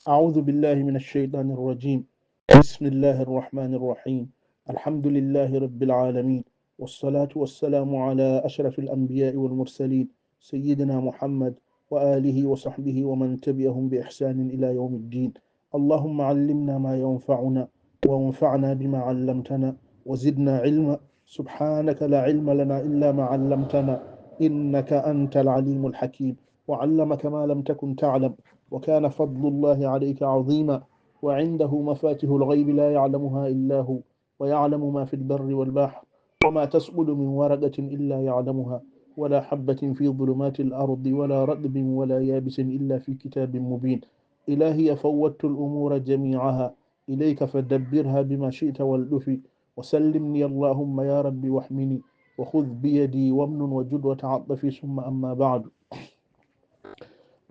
أعوذ بالله من الشيطان الرجيم. بسم الله الرحمن الرحيم. الحمد لله رب العالمين، والصلاة والسلام على أشرف الأنبياء والمرسلين سيدنا محمد وآله وصحبه ومن تبعهم بإحسان إلى يوم الدين. اللهم علمنا ما ينفعنا وانفعنا بما علمتنا وزدنا علما. سبحانك لا علم لنا إلا ما علمتنا إنك أنت العليم الحكيم. وعلمك ما لم تكن تعلم، وكان فضل الله عليك عظيما. وعنده مفاتح الغيب لا يعلمها إلا هو، ويعلم ما في البر والبحر، وما تسقط من ورقة إلا يعلمها، ولا حبة في ظلمات الأرض ولا رطب ولا يابس إلا في كتاب مبين. إلهي فوضت الأمور جميعها إليك فدبرها بما شئت والدفي، وسلمني اللهم يا ربي واحمني، وخذ بيدي وامن وجد وتعطفي. ثم أما بعد،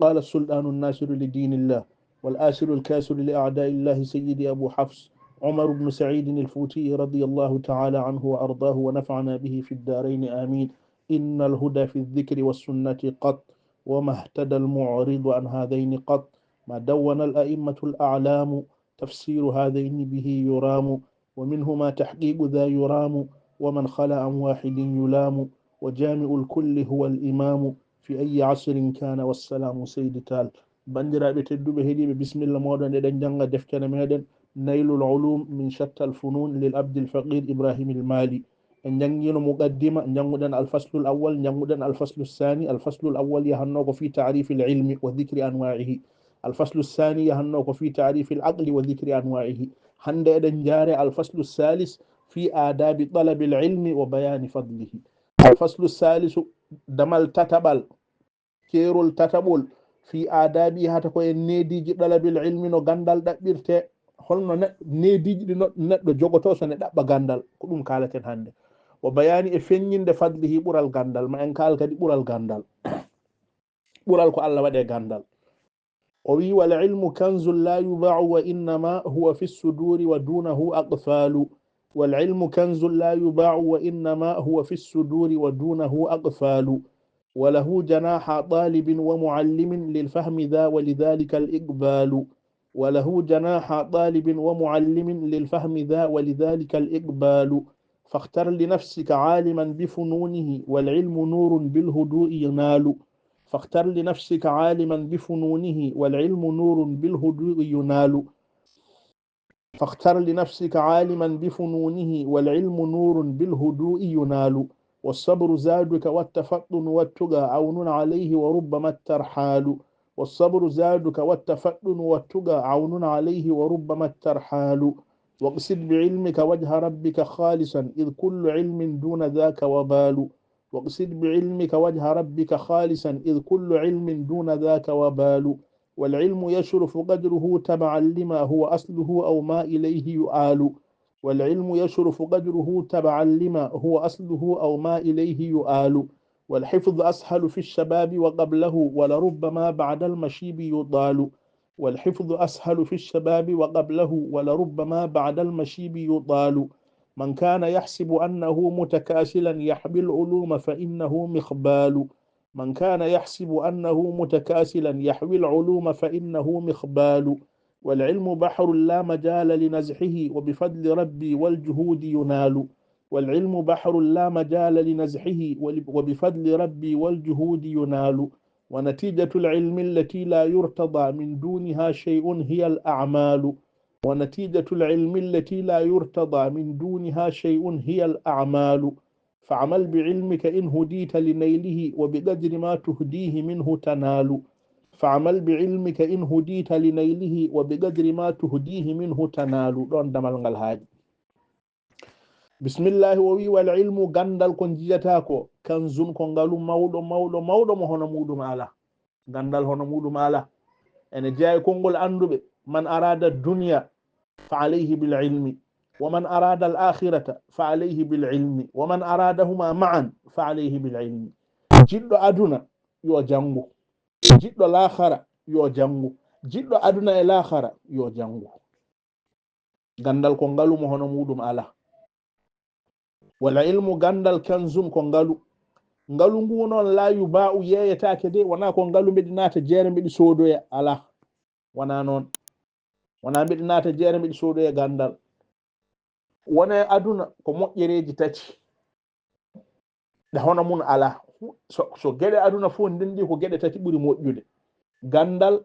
قال السلطان الناصر لدين الله والآسر الكاسر لأعداء الله سيدي أبو حفص عمر بن سعيد الفوتي رضي الله تعالى عنه وأرضاه ونفعنا به في الدارين آمين. إن الهدى في الذكر والسنة قط، وما اهتدى المعرض عن هذين قط. ما دون الأئمة الأعلام تفسير هذين به يرام، ومنهما تحقيق ذا يرام، ومن خلا عن واحد يلام. وجامع الكل هو الإمام في أي عصر كان، والسلام سيد تال. بندرا بتدوب هدي بسم الله مودن دن جنga دفتنا مدن نيل العلوم من شتى الفنون للعبد الفقير إبراهيم المالي. نجنجين مقدمة، نجنجن الفصل الأول، نجنجن الفصل الثاني. الفصل الأول يهنوك في تعريف العلم وذكر أنواعه. الفصل الثاني يهنوك في تعريف العقل وذكر أنواعه. هند جاري الفصل الثالث في آداب طلب العلم وبيان فضله. الفصل الثالث دمل تتبل كيرول تتبول في آدابي هata ko en nediji dalabil ilmi no gandal dabbirte, holno nediji di neddo jogoto so ne dabba gandal ko dum kalaten hande. O bayani e fenyinde fadlihi bural gandal ma en kal kadi bural gandal, bural ko Allah wade gandal. O wi wal ilmu kanzul la yuba'u wa innama huwa fi suduri wa dunahu aqfalu. wal ilmu kanzul la yuba'u wa innama huwa fi suduri wa dunahu aqfalu. وله جناح طالب ومعلم للفهم ذا ولذلك الإقبال. وله جناح طالب ومعلم للفهم ذا ولذلك الإقبال. فاختر لنفسك عالما بفنونه والعلم نور بالهدوء ينال. فاختر لنفسك عالما بفنونه والعلم نور بالهدوء ينال. فاختر لنفسك عالما بفنونه والعلم نور بالهدوء ينال. والصبر زادك والتفطن والتقى عون عليه وربما الترحال. والصبر زادك والتفطن والتقى عون عليه وربما الترحال. واقصد بعلمك وجه ربك خالصا إذ كل علم دون ذاك وبال. واقصد بعلمك وجه ربك خالصا إذ كل علم دون ذاك وبال. والعلم يشرف قدره تبعا لما هو أصله أو ما إليه يؤال. والعلم يشرف قدره تبعا لما هو أصله أو ما إليه يؤال. والحفظ أسهل في الشباب وقبله ولربما بعد المشيب يضال. والحفظ أسهل في الشباب وقبله ولربما بعد المشيب يضال. من كان يحسب أنه متكاسلا يحبي العلوم فإنه مخبال. من كان يحسب أنه متكاسلا يحوي العلوم فإنه مخبال. والعلم بحر لا مجال لنزحه وبفضل ربي والجهود ينال. والعلم بحر لا مجال لنزحه وبفضل ربي والجهود ينال. ونتيجة العلم التي لا يرتضى من دونها شيء هي الأعمال. ونتيجة العلم التي لا يرتضى من دونها شيء هي الأعمال. فعمل بعلمك إن هديت لنيله وبقدر ما تهديه منه تنال. فعمل بعلمك إن هديت لنيله وبقدر ما تهديه منه تنال. دون دمال هادي. بسم الله ووي والعلم غندال كون جياتاكو كنزون كون غالو مawɗo mawɗo mawɗo mo hono muɗum ala. غندال hono muɗum ala ene jeey kongol anduɓe man arada dunya fa alayhi bil ilmi ومن أراد الآخرة فعليه بالعلم ومن أرادهما معا فعليه بالعلم. جدو أدنى يو جانغو، جدو الآخرة يو جانغو، جدو أدنى الآخرة يو جانغو. غندال كونغالو مهونو مودوم على. والعلم غندال كنزوم كونغالو. ngalu ngu non la yuba'u yeyataake de wana ko ngalu medi nata jere medi sodoya ala wana non. wona mbiɗa naata jeere mbiɗa soodoya gandal wona aduna ko moƴƴereji tati ɗe hono mun ala so geɗe aduna fof ndendi ko geɗe tati ɓuri moƴƴude gandal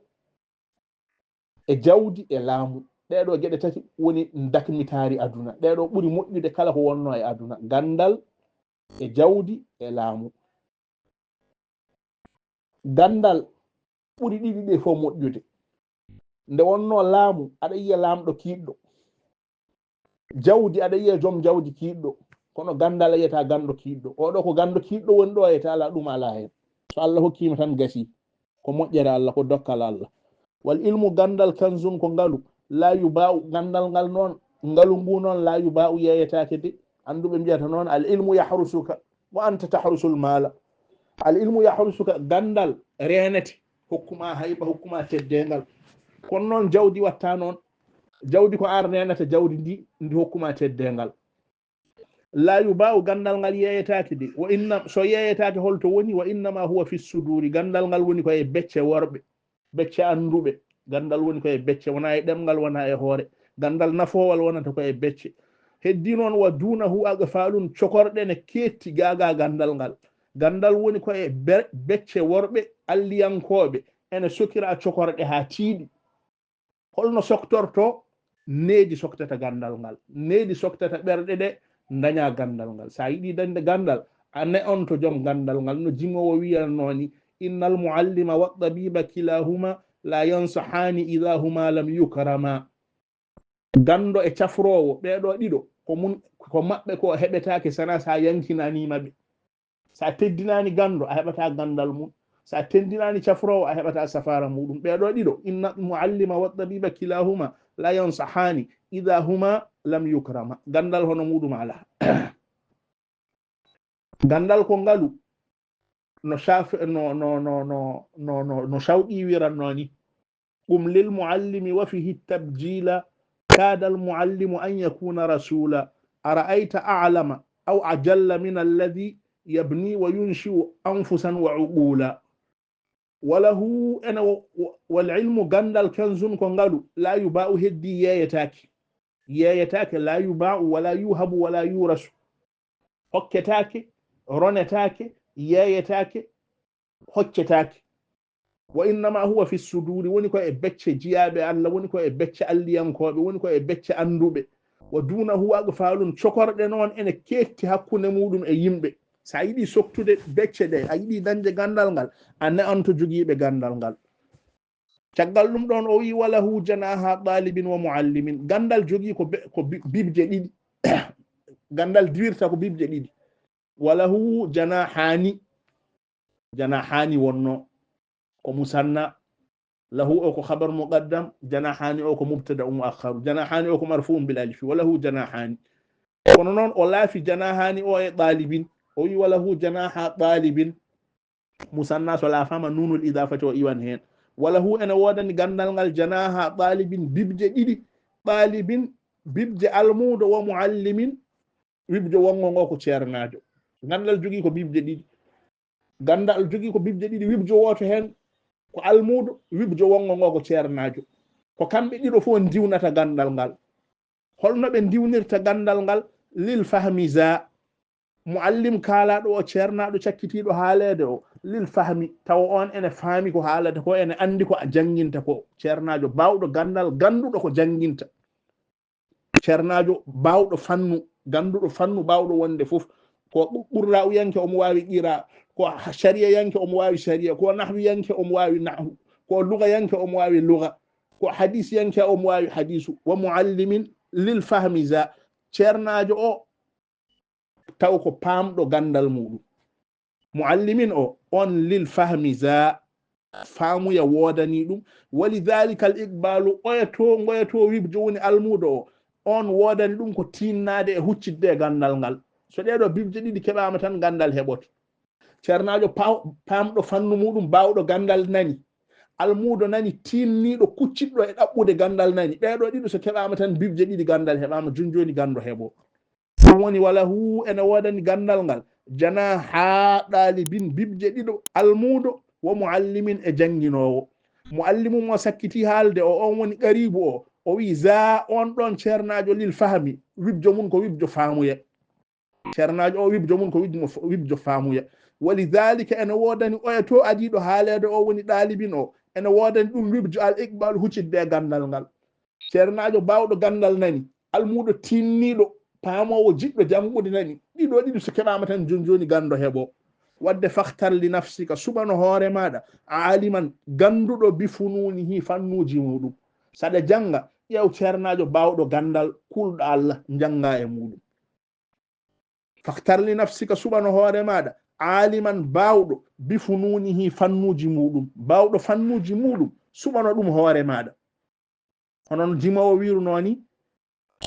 e jawdi e laamu ɗeɗo geɗe tati woni dakmitari aduna ɗeɗo ɓuri moƴƴude kala ko wonno e aduna gandal e jawdi e laamu gandal ɓuri ɗiɗi ɗe fof moƴƴude nde wonno laamu aɗa yiya laamɗo kiiɗɗo jawdi aɗa yiya joom jawdi kiiɗɗo kono gandal a yiyata ganɗo kiiɗɗo oɗo ko ganɗo kiiɗɗo woni ɗo yeta ala ɗum ala hen so Allah hokkima tan gasi ko moƴƴere Allah ko dokkal Allah wal ilmu gandal kanzun ko ngalu la yuba'u gandal ngal noon ngalu ngu noon la yuba'u yeyetake de anduɓe mbiyata noon al ilmu yahrusuka wa anta tahrusul mala al ilmu yahrusuka gandal renete hokkuma hayba hokkuma teddengal kono noon jawdi watta noon jawdi ko ar renata jawdi ndi hokkuma teddengal la yuba'u gandal ngal yeyetake de wa inna so yeyetake holto woni wa innama huwa fi suduri gandal ngal woni ko e becce worɓe becce anduɓe gandal woni ko e becce wona e ɗemgal wona e hoore gandal nafowal wonata ko e becce heddi noon wa dunahu agfalun cokorɗe ne ketti gaga gandal woni ko e becce worɓe alliyankoɓe ene sokira cokorɗe ha tiiɗi holno soktorto needi soktata gandal ngal needi soktata ɓerɗe ɗe daña gandal ngal sa yiɗi dañde gandal ane on to joom gandal ngal no jimowo wiyanno innal muallima wa tabiba kilahuma la yansahani idha huma lam yukrama gando e cafrowo ɓeɗo ɗiɗo ko maɓɓe ko heɓetake sana sa yankinanimaɓe sa teddinani gando a heɓata gandal mum sa teddinani cafrowo a heɓata safara muɗum ɓeɗo ɗiɗo inna muallima wa tabiba kilahuma la yansahani idha huma lam yukrama gandal hono muɗum ala gandal ko ngalu no shawɗi wiranno ni ɗum lil muallimi wa fihi tabjila kada al muallimu an yakuna rasula ara'aita a'lama aw ajalla min alladhi yabni wa yunshi'u anfusan wa uqula walahu ana wal ilmu gandal kanzun ko ngalu la yuba'u heddi yeyetake la yuba'u wala yuhabu wala yurasu hokketake ronetake yeyetake hoccetake wa innama huwa fi suduri woni ko e becce jiyaɓe Allah woni ko e becce alliyankoɓe woni ko e becce anduɓe wa dunahu agfalun cokorɗe noon ene ketti hakkunde muɗum e yimɓe sa yiɗi soktude becce ɗe a yiɗi dañde gandal ngal ane on to jogiiɓe gandal ngal caggal ɗum ɗon o wi walahu janaha talibin wa muallimin gandal jogii ko bibje ɗiɗi gandal diwirta ko bibje ɗiɗi walahu janahani wonno ko musanna lahu o ko khabar muqaddam janahani o ko mubtada muakhar janahani o ko marfu'un bil alif walahu janahani kono noon o laafi janahani o e talibin o wi walahu janaha talibin musanna so laafama nunul idafati o iwan hen walahu ene wodani gandal ngal janaha talibin bibje ɗiɗi talibin bibje almudo wa muallimin bibje wongo ngo ko ceernajo gandal jogii ko bibje ɗiɗi gandal jogii ko bibje ɗiɗi wibjo woto hen ko almudo wibjo wongo ngo ko ceernajo ko kamɓe ɗiɗo fof diwnata gandal ngal holno ɓe diwnirta gandal ngal lil fahmi za muallim kaalaɗo o ceernaɗo cakkitiɗo haalede o lil fahmi taw on ene faami ko haalata ko ene andi ko a janginta ko ceernajo bawɗo gandal ganduɗo ko janginta ceernajo bawɗo fannu ganduɗo fannu bawɗo wonde fof ko ɓurra uyanke omo wawi qira ko sharia yanke omo wawi sharia ko nahwi yanke omo wawi nahwu ko lugha yanke omo wawi lugha ko hadis yanke omo wawi hadisu wa muallimin lil fahmi za ceernajo o taw ko pamɗo gandal muɗum muallimin o on lil fahmi za faamuya wodani ɗum walidhalika al iqbalu goyato wibjo woni almudo o on wodani ɗum ko tinnade e huccidde gandal ngal so ɗeɗo bibje ɗiɗi keɓama tan gandal heɓoto ceernajo pamɗo fannu muɗum bawɗo gandal nani almudo nani tinniɗo kucciɗɗo e ɗaɓɓude gandal nani ɓeɗo ɗiɗo so keɓama tan bibje ɗiɗi gandal heɓama joni gando heɓo ɗum woni walahu ene wodani gandal ngal jana ha ɗalibin bibje ɗiɗo almudo wo muallimin e janginowo muallimu mo sakkiti haalde o on woni qaribu o o wi za on ɗon ceernajo lil fahmi wibjo mun ko wibjo faamuye ceernajo o wibjo mun ko wibjo faamuye walidhalika ene wodani oya to adiɗo haalede o woni ɗalibin o ene wodani ɗum wibjo al iqbal huccidde gandal ngal ceernajo bawɗo gandal nani almuɗo tinniɗo paamowo jiɗɗo jangude nani ɗiɗo ɗiɗi so keɓama tan joni gando heɓo wadde fakhtar li nafsika suɓano hoore maɗa aliman ganduɗo bifununihi fannuji muɗum saɗa janga ƴew ceernajo bawɗo gandal kulɗo Allah janga e muɗum fakhtar li nafsika suɓano hoore maɗa aliman bawɗo bifununihi fannuji muɗum bawɗo fannuji muɗum suɓano ɗum hoore maɗa honon jimowo wirunoni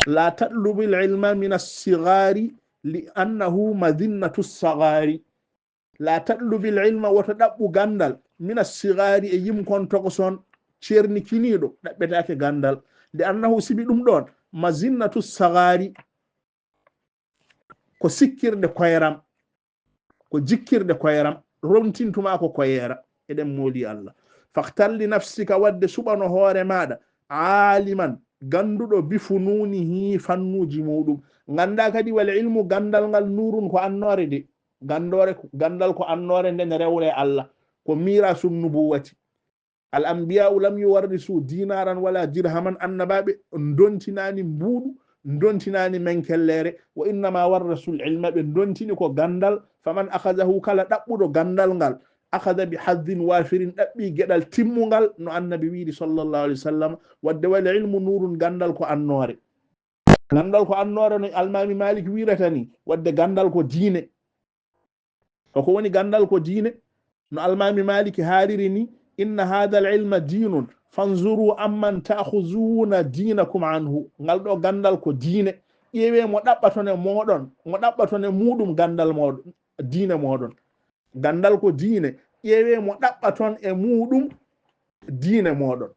la tatlubu ilma min assigari li annahu madinnatu sagari la tatlubu ilma woto ɗaɓɓu gandal min assigari e yimkon tokoson ceerni kiniɗo ɗaɓɓetake gandal li annahu sibi ɗum ɗon madinnatu sagari ko sikkirde koyram ko jikkirde koyram romtintuma ko koyera eɗen mooli Allah fakhtar li nafsika wadde suɓano hoore maɗa aliman ganduɗo bifununihi fannuji muɗum ganda kadi wal ilmu gandal ngal nurun ko annore de gandal ko annore nden rewle Allah ko mirasum nubuwati al anbiya'u lam yuwarrisu dinaran wala dirhaman annabaɓe dontinani mbuɗu dontinani menkellere wa innama warrasul ilma ɓe dontini ko gandal faman akhadahu kala ɗaɓɓuɗo gandal ngal akhada bi haddin wafirin ɗaɓɓi geɗal timmugal no annabi wiɗi sallallahu alaihi wasallam wadde wal ilmu nurun gandal ko annore no almami malik wirata ni wadde gandal ko diine ko woni gandal ko diine no almami malik haaliri ni inna hadha al ilma dinun fanzuru amman ta'khuzuna dinakum anhu ngal ɗo gandal ko diine ƴeewe mo ɗaɓɓatone moɗon mo ɗaɓɓatone muɗum gandal moɗon diine moɗon gandal ko diine ƴeewe mo ɗaɓɓaton e muɗum diine moɗon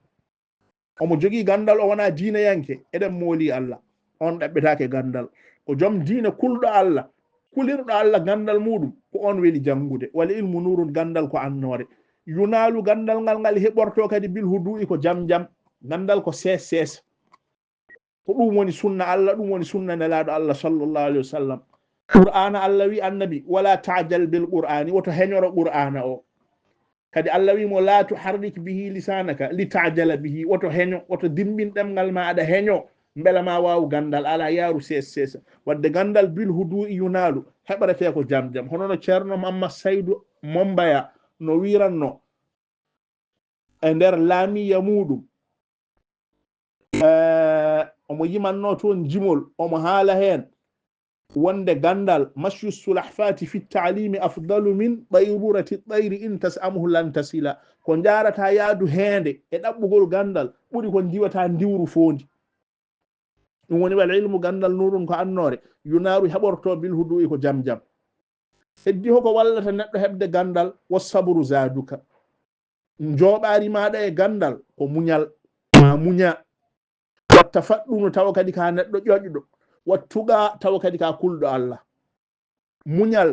omo jogii gandal o wona diine yanke eɗen mooli Allah on ɗaɓɓetake gandal ko joom diine kulɗo Allah kulirɗo Allah gandal muɗum ko on weli jangude wala ilmu nurun gandal ko annore yunalu gandal ngal heɓorto kadi bil hudu'i ko jam gandal ko ses ko ɗum woni sunna Allah ɗum woni sunna nelaɗo Allah sallallahu alaihi wasallam qur'ana Allah wi annabi wala ta'jal bil qur'ani woto heñoro qur'ana o kadi Allah wi mo la tuharrik bihi lisanaka li ta'jala bihi woto heño woto dimbin ɗemgal ma aɗa heño mbela ma wawu gandal ala yaaru ses wadde gandal bil hudu'i yunalu heɓrete ko jam hono no ceerno Mamma Saydou Mombaya no wiranno e nder laamiya muɗum omo yimanno toon jimol omo haala hen wonde gandal mashu sulahfati fi ta'limi afdalu min bayrurati tayri in tasamuhu lan tasila ko jarata yaadu hende e ɗaɓɓugol gandal ɓuri ko diwata ndiwru fondi ɗum woni wal ilmu gandal nurun ko annore yunaru heɓorto bil hudu'i ko jam heddi hoko wallata neɗɗo heɓde gandal wasabru zaduka jooɓaari maɗa e gandal ko muñal ma muña watta faɗɗuno tawa kadi ka neɗɗo ƴoƴɗo wattuga tawa kadi ka kulɗo Allah muñal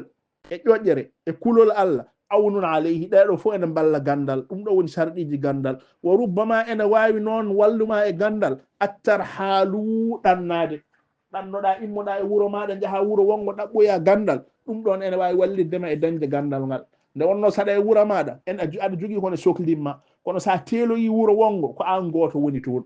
e ƴoƴere e kulol Allah awnun alayhi ɗeɗo fof ene balla gandal ɗum ɗo woni sarɗiji gandal wa rubbama ene wawi noon walluma e gandal attar haalu ɗannade ɗannoɗa immoɗa e wuuro maɗa jaaha wuuro wongo ɗaɓɓoya gandal ɗum ɗon ene wawi walliddema e dañde gandal ngal nde wonno saɗa e wuuro maɗa en aɗa jogui kono sohlimma kono sa teeloyi wuuro wongo ko an goto woni toon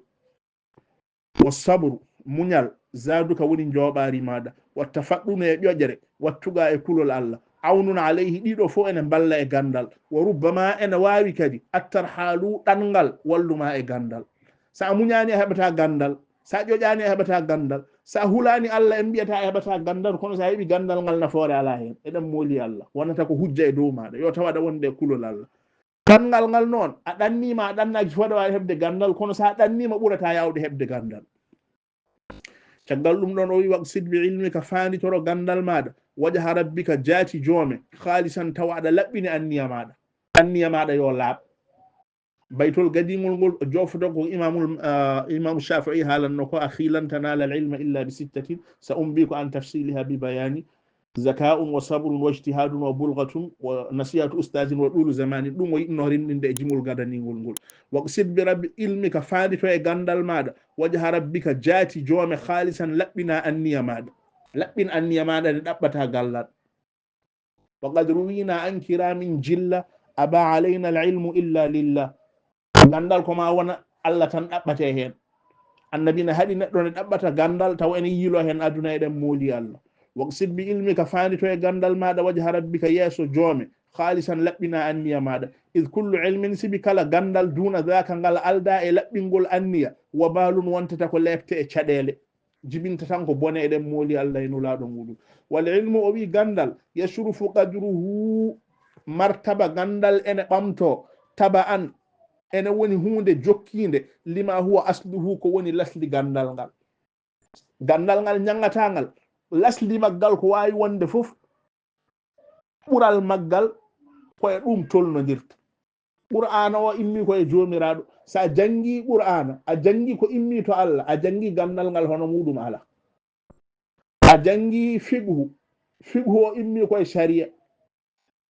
wo sabru muñal zaduka woni jooɓaari maɗa watta faɗɗuno e ƴoƴere wattuga e kulol Allah awnun alayhi ɗiɗo fof ene balla e gandal wa rubbama ene wawi kadi attar haalu ɗangal walluma e gandal sa muñani a heɓata gandal sa ƴoƴani a heɓata gandal sa hulani Allah en mbiyata a heɓata gandal kono sa heɓi gandal ngal nafoore ala hen eɗen mooli Allah wonata ko hujja e dow maɗa yo tawaɗa wonde e kulol Allah ɗangal ngal noon a ɗannima a ɗannaki fof aɗa wawi heɓde gandal kono sa ɗannima ɓurata yawde heɓde gandal caggal ɗum ɗon o wi waqsid bi ilmika fanditoro gandal maɗa wajaha rabbika jaati joome halisan tawa aɗa laɓɓini anniya maɗa yo laaɓ baytol gadimol ngol jofoto ko imamu Shafi'i haalanno ko akhi lan tanala al ilma illa bi sittatin sa umbi ko an tafsiliha bi bayani zaka'un wa sabrun wa ijtihadun wa bulghatun wa nasihatu ustazin wa dulu zamani ɗum o yiɗno rindinde e jimol gadaningol ngol waqsid bi rabbi ilmika faandito e gandal maɗa wajha rabbika jaati joome khalisan laɓɓina anniya maɗa laɓɓin anniya maɗa nde ɗaɓɓata gallal وقد روينا عن كرام جلة أبا علينا العلم إلا لله غندال كما وانا الله تن أبته هن النبي نهدي ندون أبته غندال تو أن يلو هن أدنى دم مولي الله وقصد بعلمك فاني تو غندال ماذا وجه ربك يسو جومي خالصا لبنا أنيا ماذا إذ كل علم سبك لا غندال دون ذاك غال ألدا لبنقول أنيا وبال وانت تكو لبت اتشاديلي jibinta tan ko bone eɗen mooli allah e nulaaɗo muɗum wal ilmu o wi gandal yasrufu qadruhu martaba gandal ene ɓamto taba an ene woni hunde jokkinde lima huwa asluhu ko woni lasli gandal ngal gandal ngal ñangatangal lasli maggal ko wawi wonde fof ɓural maggal koye ɗum tolnodirta qur'ana o immi koye jomiraɗo sa jangi qur'ana a jangi ko immi to Allah a jangi gandal ngal hono muɗum ala a jangi fiqhu o immi koye sharia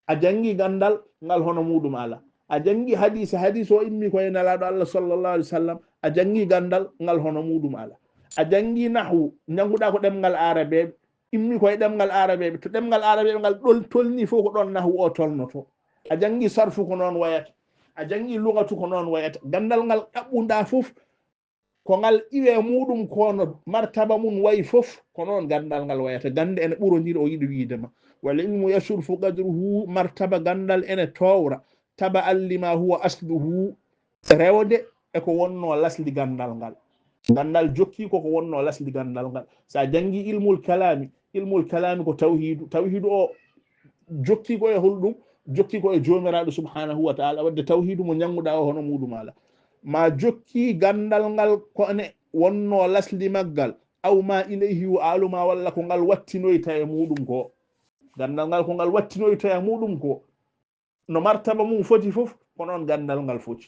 a jangi gandal ngal hono muɗum ala a jangi hadis o immi koye nelaɗo Allah sallallahu alaihi wasallam a jangi gandal ngal hono muɗum ala a jangi nahwu janguɗa ko ɗemgal arabeɓe immi koye ɗemgal arabeɓe to ɗemgal arabeɓe ngal ɗol tolni fof ko ɗon nahwu o tolnoto a jangi sarfu ko noon wayata a jangi lugatu ko noon wayata gandal ngal ɗaɓɓuɗa fof ko ngal iwe muɗum kono martaba mum wayi fof ko noon gandal ngal wayata gande ene ɓurodiri o yiɗi wiidema wal ilmu yasurfu qadruhu martaba gandal ene towra taba allima huwa asluhu rewde eko wonno lasli gandal ngal gandal jokki koko wonno lasli gandal ngal sa jangi ilmul kalami ko tawhidu o jokki ko e holɗum jokki ko e jomiraɗo subhanahu wa ta'ala wadde tawhidu mo ñanguɗa o hono muɗum ala ma jokki gandal ngal ko ne wonno lasli maggal aw ma ilayhi wa aluma walla ko ngal wattinoyta e muɗum ko gandal ngal ko ngal wattinoyta e muɗum ko no martaba mum foti fof ko noon gandal ngal foti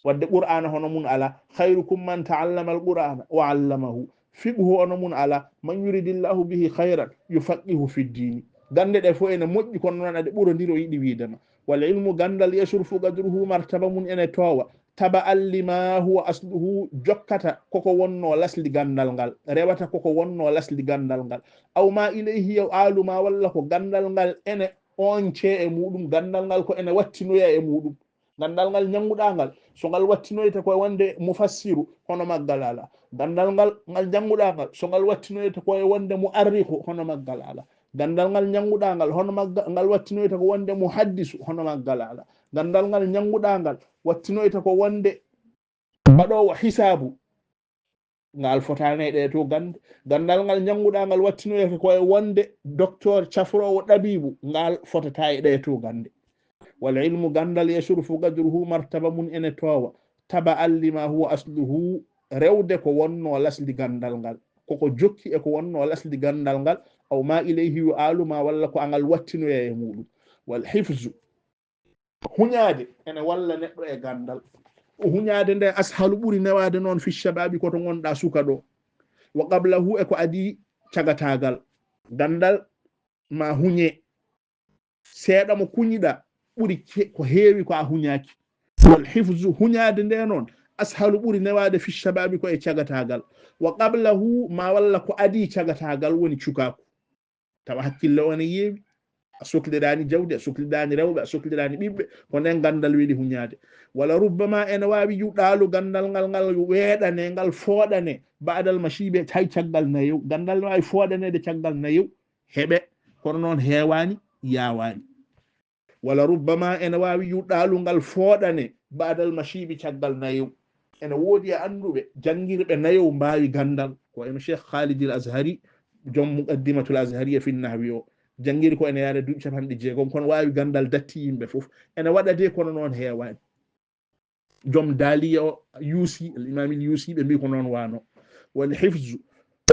wadde qur'ana hono mun ala khayrukum man ta'allama al-qur'ana wa 'allamahu fiqhu hono mun ala man yuridillahu bihi khayran yufaqihu fi ddin gande ɗe fo ene moƴƴi kono noon ade ɓurodiri o yiɗi wiidema wal ilmu gandal yasurfu qadruhu martaba mun ene towa taba allima huwa asluhu jokkata koko wonno lasli gandal ngal rewata koko wonno lasli gandal ngal aw ma ilayhi yaw aluma walla ko gandal ngal ene once e muɗum gandal ngal ko ene wattinoya e muɗum gandal ngal ñanguɗa ngal so ngal wattinoyta koye wonde mufassiru hono maggal ala gandal ngal janguɗa ngal so ngal wattinoyta koye wonde mu'arrihu hono maggal ala gandal ngal ñanguɗa ngal hono maggal ngal wattinoyta ko wonde muhaddisu hono maggal ala gandal ngal ñanguɗa ngal wattinoyta ko wonde baɗowo hisabu ngal fotane ɗe to gande gandal ngal ñanguɗa ngal wattinoyta koye wonde docteur cafrowo ɗabibu ngal fotata e ɗe to gande wal ilmu gandal yasurfu qadruhu martaba mun ene towa taba allima huwa asluhu rewde ko wonno lasli gandal ngal koko jokki e ko wonno lasli gandal ngal aw ma ilayhi wa aluma walla ko angal wattinoya e muɗum wal hifzu huñade ene walla neɗɗo e gandal huñade nde ashalu ɓuri newade noon fi shababi koto gonɗa suka ɗo wa qablahu e ko adi cagatagal gandal ma huñe seeɗa mo kuñiɗa ɓuri ko heewi ko a huñaki wal hifzu huñade nde noon ashalu ɓuri newade fi shababi ko e cagatagal wa qablahu ma walla ko adi cagatagal woni cukaku tawa hakkille one yeewi a sohliɗani jawdi a sohliɗani rewɓe a sohliɗani ɓiɓɓe ko nden gandal weeli huñade wala rubbama ene wawi yuɗalu gandal ngal weeɗane ngal fooɗane baadal mashibe hay caggal nayew gandal ne wawi fooɗanede caggal nayew heɓe kono noon heewani yawani wala rubbama ene wawi yuɗalu ngal fooɗane baadal mashibi caggal nayew ene woodi e anduɓe jangirɓe nayew mbawi gandal ko eno cheikh Khalid al-Azhari joom muqaddimatul azhariya fi nahwi o jangiri ko ene yaade duuɓi 60 kono wawi gandal datti yimɓe fof ene waɗade kono noon heewani joom daaliya o yuusi al-imam al-yuusi ɓe mbi ko noon wano wal hifzu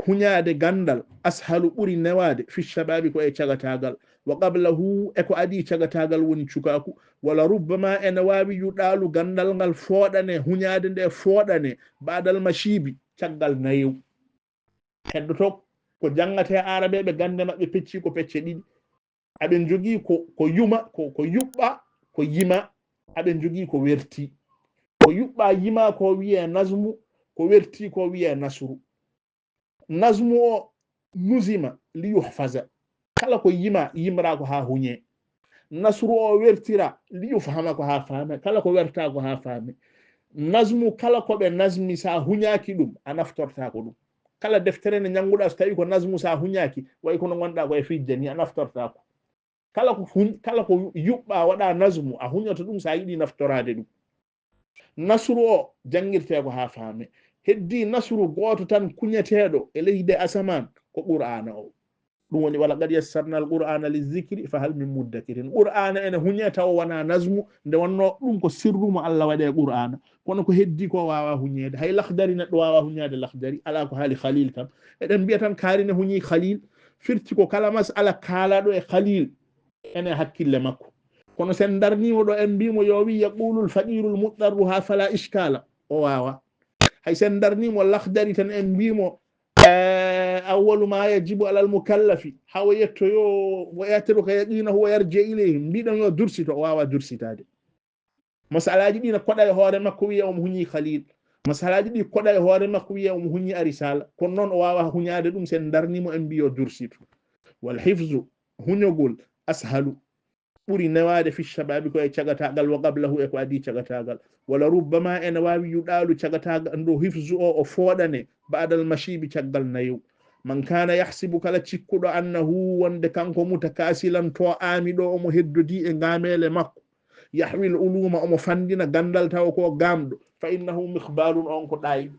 huñade gandal ashalu ɓuri newade fi shababi ko e cagatagal wa qablahu eko adi cagatagal woni cukaku wala rubbama ene wawi yuɗalu gandal ngal fooɗane huñade nde fooɗane baadal mashibi caggal nayew heddoto ko jangate arabeɓe gande maɓɓe pecci ko pecce ɗiɗi aɓen jogii ko yuma ko yuɓɓa ko yima aɓen jogii ko werti ko yuɓɓa yima ko wiye nasmu ko werti ko wiye nasru nasmu o nusima li yuhfaza kala ko yima yimra ko ha huñe nasru o wertira li yufhama ko ha faame kala ko werta ko ha faame nasmu kala ko ɓe nasmi sa huñaki ɗum a naftorta ko ɗum kala deftere nde ñannguɗa so tawi ko nasmu sa huñaki way kono gonɗa koye fijde ni a naftorta ko kala ko yuɓɓa waɗa nasmu a huñata ɗum sa yiɗi naftorade ɗum nasru o jangirte ko ha faame heddi nasru goto tan kuñeteɗo e leyde asaman ko qur'ana o ɗum woni wala qad yassarna alqur'ana lizikri fa hal min muddakirin qur'ana ene huñe taw wona nasmu nde wonno ɗum ko sirru mo Allah waɗe qur'ana kono ko heddi ko wawa huñede hay lakhdari neɗɗo wawa huñade lakhdari ala ko haali khalil kam eɗen mbiya tan kaarine huñi khalil firti ko kala masala kaalaɗo e khalil ene hakkille makko kono sen darnimo ɗo en mbimo yo wi yaqulul faqirul muɗɗarru ha fala iskala o wawa hay sen darnimo lakhdari tan en mbimo awwalu ma yajibu alal mukallafi hawa yettoyo wo yattiruka yaqinahu wa yarji ilayhi mbiɗon yo dursito o wawa dursitade masalaji ɗi ne koɗa e hoore makko wiya omo huñi khalil masalaji ɗi koɗa e hoore makko wiya omo huñi arisala kono noon o wawa huñade ɗum sen darnimo en mbiyo dursitu wal hifzu huñogol ashalu ɓuri newade fi shababi ko e cagatagal wa qablahu e ko adi cagatagal wala rubbama ene wawi yuɗalu cagatagal ndo hifzu o fooɗane baadal mashibi caggal nayu man kana yahsibu kala cikkuɗo annahu wonde kanko mutakasilan to amiɗo omo heddodi e ngamele makko yahwil uluma omo fandina gandal taw ko gamɗo fa innahu mikhbalun on ko ɗayiɗo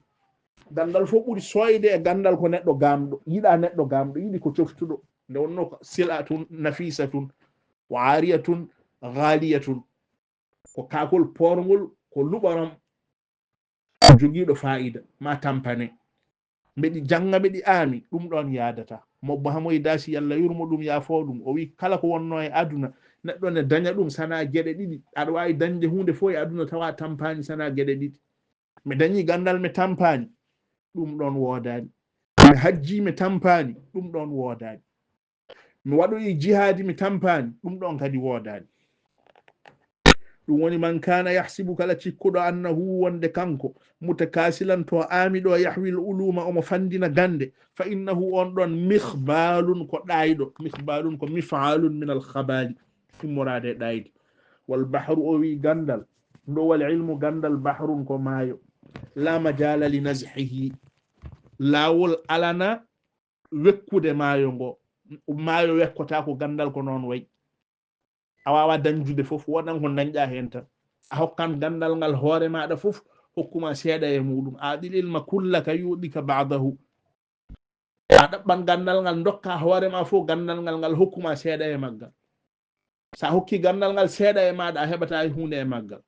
gandal fof ɓuri soyde e gandal ko neɗɗo gamɗo yiɗa neɗɗo gamɗo yiɗi ko coftuɗo nde wonno ko silatun nafisatun wa ariyatun ghaliyatun ko kakol porgol ko luɓaram jogiiɗo fa'ida ma tampane mbeɗi janga mbeɗi aami ɗum ɗon yadata mobbo hamoye daasi Allah yurmo ɗum yaafo ɗum o wi kala ko wonno e aduna neɗɗo ne daña ɗum sana geɗe ɗiɗi aɗa wawi dañde hunde fof e aduna tawa tampani sana geɗe ɗiɗi mi dañi gandal mi tampani ɗum ɗon woodani mi hajji mi tampani ɗum ɗon woodani mi waɗoyi jihadi mi tampani ɗum ɗon kadi woodani ɗum woni man kana yahsibu kala cikkuɗo annahu wonde kanko mutakasilan to amiɗo yahwil uluma omo fandina gande fa innahu on ɗon mikhbalun ko ɗayɗo mikhbalun ko mifalun min alkhabali immorade ɗaydi wal bahru o wi gandal ndo wal ilmu gandal bahrun ko maayo la majala li nazhihi lawol alana wekkude maayo ngo maayo wekkota ko gandal ko noon way a wawa dañjude fof wonan ko dañƴa hen tan a hokkan gandal ngal hoore maɗa fof hokkuma seeɗa e muɗum aɗil ilma kullaka yuɗika ba'dahu a ɗaɓɓan gandal ngal dokka hoorema fof gandal ngal hokkuma seeɗa e maggal sa hokki gandal ngal seeɗa e maɗa a heɓata hunde e maggal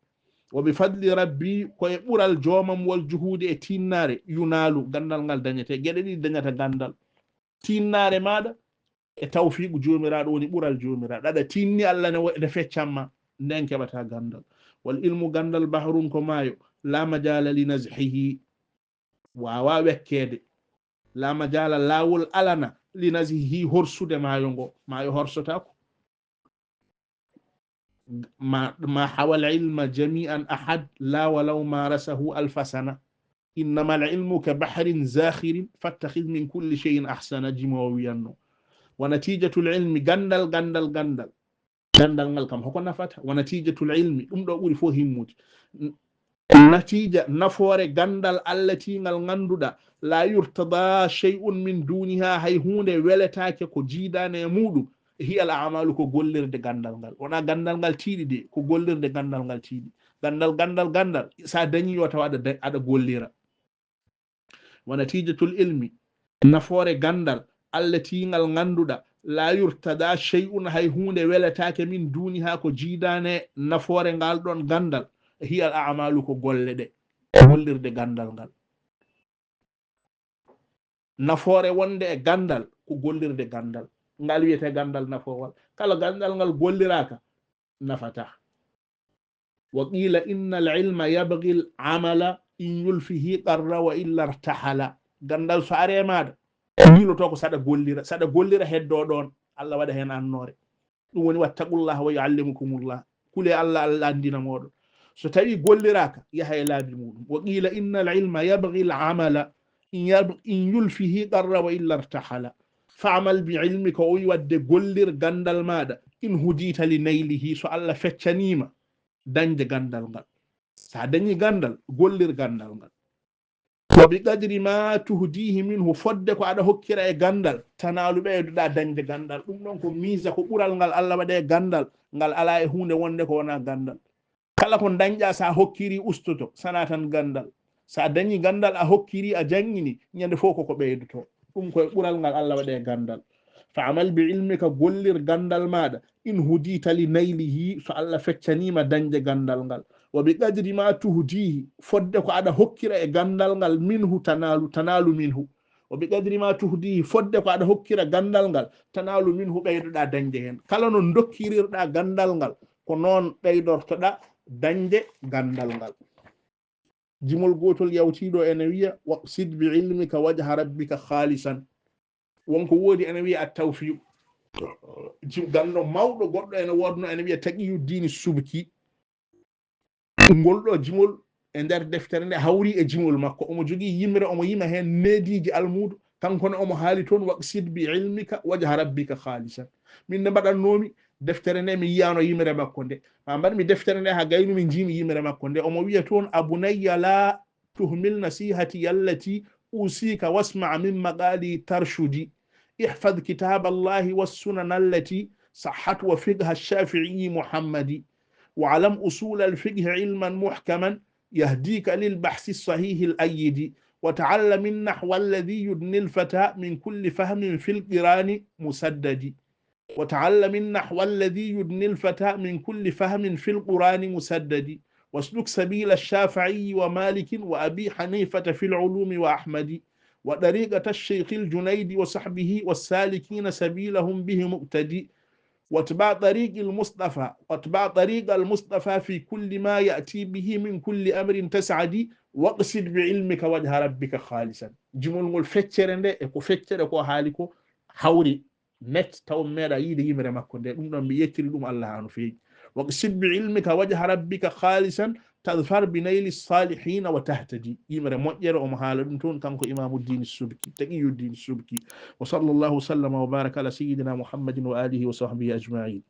wo bi fadli rabbi koye ɓural jomam wol juhude e tinnare yunalu gandal ngal dañete gueɗe ɗiɗi dañata gandal tinnare maɗa e tawfiqu jomiraɗo woni ɓural jomiraɗo aɗa tinni Allah ne feccanma nden keɓata gandal wal ilmu gandal bahrun ko maayo la majala li nazhihi wawa wekkede la majala lawol alana li nazhihi horsude maayo ngo maayo horsotako ma hawal ilma jami'an ahad la walaw marasahu alfasana innama al ilmu ka bahrin zakhirin fattakhidh min kulli shay'in ahsana jimo wiyanno wa natijatul ilmi gandal ngal kam hoko nafata wa natijatul ilmi ɗum ɗo ɓuri fof himmude natija nafoore gandal allati ngal ganduɗa la yurtada shay'un min duniha hay hunde weletake ko jiidane e muɗum hiya al a'malu ko gollirde gandal ngal wona gandal ngal tiiɗi de ko gollirde gandal ngal tiiɗi gandal sa dañi yo tawa aɗa gollira wa natijatul ilmi nafoore gandal allati ngal ganduɗa la yurtada shay'un hay hunde weletake min duniha ko jiidane nafoore ngal ɗon gandal hiya al a'malu ko golle ɗe gollirde gandal ngal nafoore wonde e gandal ko gollirde gandal ngal wiyete gandal nafoowal kala gandal ngal golliraka nafata wa qila inna al ilma yabghi al amala in yulfihi qarra wa illa irtahala gandal so are maɗa miloto ko saɗa gollira heddo ɗon Allah waɗa hen annore ɗum woni wattaqullah wa yuallimukumullah kule Allah Allah andina moɗon so tawi golliraka yaha e laabi muɗum wa qila innal ilma yabghi al amala in yulfihi qarra wa illa irtahala fa'mal bi ilmika o wadde gollir gandal maɗa in hudita li naylihi so Allah feccanima dañde gandal ngal sa dañi gandal gollir gandal ngal wa bi qadri ma tuhdihi minhu fodde ko aɗa hokkira e gandal tanalu ɓeyduɗa dañde gandal ɗum ɗon ko misa ko ɓural ngal Allah waɗe gandal ngal ala e hunde wonde ko wona gandal kala ko dañƴa sa hokkiri ustoto sana tan gandal sa dañi gandal a hokkiri a jangini ñande fof koko ɓeydoto ɗum koye ɓural ngal Allah waɗe gandal fa amal bi ilmika gollir gandal maɗa in hudita li naylihi so Allah feccanima dañde gandal ngal wa bi qadri ma tuhdihi fodde ko aɗa hokkira e gandal ngal minhu tanalu minhu wa bi qadri ma tuhdihi fodde ko aɗa hokkira gandal ngal tanalu minhu ɓeydoɗa dañde hen kala no dokkirirɗa gandal ngal ko noon ɓeydortoɗa dañde gandal ngal jimol gotol yawtiɗo ene wiya waqsid bi ilmika wajha rabbika khalisan wonko woodi ene wiya at tawfiq gando mawɗo goɗɗo ene wodno ene wiya taqiyuddin subki ngolɗo jimol e nder deftere nde hawri e jimol makko omo jogii yimre omo yima hen neediji almudo kankone omo haali toon waqsid bi ilmika wajha rabbika khalisan min nde mbaɗannomi deftere nde mi yiyano yimre makko nde ma mbaɗmi deftere nde ha gaynu mi jimi yimre makko nde omo wiya toon abunayya la tuhmil nasihati yallati usika wasma min maqali tarshudi احفظ كتاب الله والسنن التي صحت وفقه الشافعي محمدي وعلم أصول الفقه علما محكما يهديك للبحث الصحيح الأيد وتعلم النحو الذي يدني الفتى من كل فهم في القرآن مسدد وتعلم النحو الذي يدني الفتى من كل فهم في القرآن مسدد واسلك سبيل الشافعي ومالك وأبي حنيفة في العلوم وأحمد وطريقة الشيخ الجنيد وصحبه والسالكين سبيلهم به مقتدي واتبع طريق المصطفى في كل ما يأتي به من كل أمر تسعدي واقصد بعلمك وجه ربك خالصا جمول فكرنde e ko feccere ko haali ko hawri net taw meeɗa yiide yimre makko nde ɗum ɗon mi yettiri ɗum Allah hano feewi waqsid bi ilmika wajha rabbika khalisan tadfar bi nayli salihina wa tahtadi yimre moƴƴere omo haala ɗum toon kanko imamuddin subki taqiyuddin subki wa sallallahu sallama wa baraka ala sayyidina muhammadin wa alihi wa sahbihi ajma'in